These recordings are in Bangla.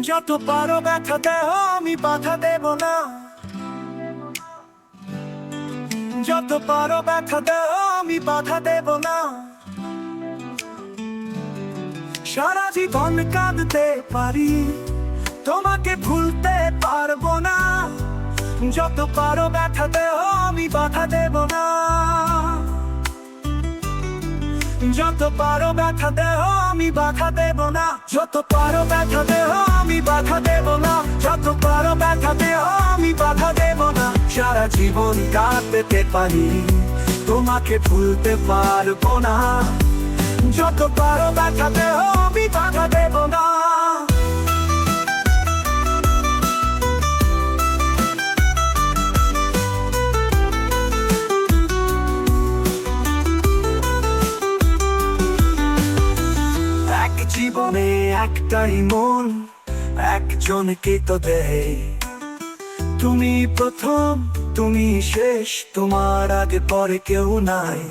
যত পারো ব্যথা দেহ আমি বাধা দেব না, যত পারো ব্যথা দেহ আমি বাধা দেব না। সারা জীবন কাঁদতে পারি, তোমাকে ভুলতে পারবো না। যত পারো ব্যথা দেহ আমি বাধা দেব না, যত পারো ব্যথা দেহ আমি বাধা দেব না। যত পারো ব্যথা দেহ আমি বাধা দেব না, যত পারো ব্যথা দেহ আমি বাধা দেব না। সারা জীবন কাঁদতে পারি, তোমাকে ভুলতে পারবো না। যত পারো ব্যথা দেহ আমি বাধা দেব না। এক জীবনে একটাই মন, একজনকে তো দেয়। তুমি প্রথম, তুমি শেষ, তোমার আগে পরে কেউ নাই।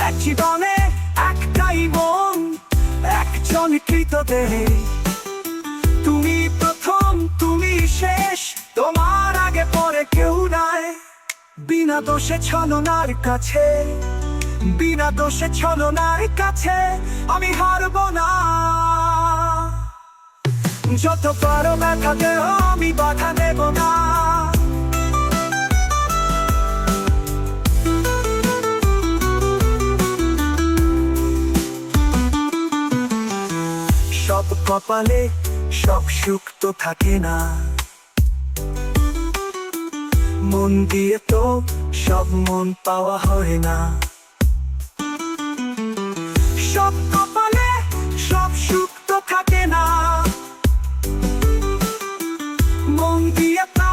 এক জীবনে একটাই মন, একজনকে তো দেয়। তুমি প্রথম, তুমি শেষ, তোমার আগে পরে কেউ নাই। বিনা দোষে ছলনার কাছে, বিনা দোষে ছলনার কাছে আমি হারবো না। যত পারো ব্যথা দেহ আমি বাধা দেব না, সব কপালে সব সুখ তো থাকে না। মন দিয়ে তো সব মন পাওয়া হয় না। সব কপালে সব সুখ তো থাকে না। মন দিয়ে তো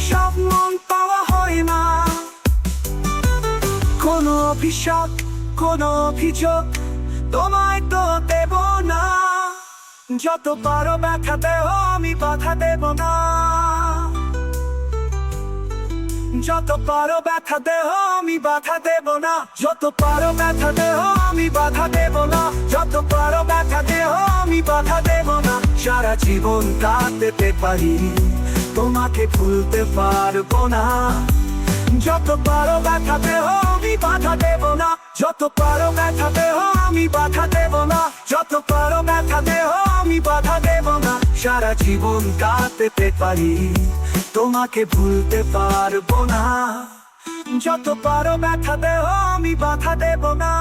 সব মন পাওয়া হয় না। কোনো অভিশাপ, কোনো অভিযোগ তোমায় তো দেব না। যত পারো ব্যথা দেহ আমি বাধা দেব না, যত পারো ব্যথা দেহ আমি বাধা দেব না। যত পারো ব্যথা দেহ আমি বাধা দেব না, যত পারো ব্যথা দেহ আমি বাধা দেব না। সারা জীবন কাঁদতে পারি, তোমাকে ভুলতে পারবো না। যত পারো ব্যথা দেহ আমি বাধা দেব না, যত পারো ব্যথা দেহ আমি বাধা দেব না, যত পারো ব্যথা দেহ আমি বাধা দেব না। সারা জীবন কাঁদতে পারি, তোমাকে ভুলতে পারবো না। যত পারো ব্যথা দেহ আমি বাধা দেব না।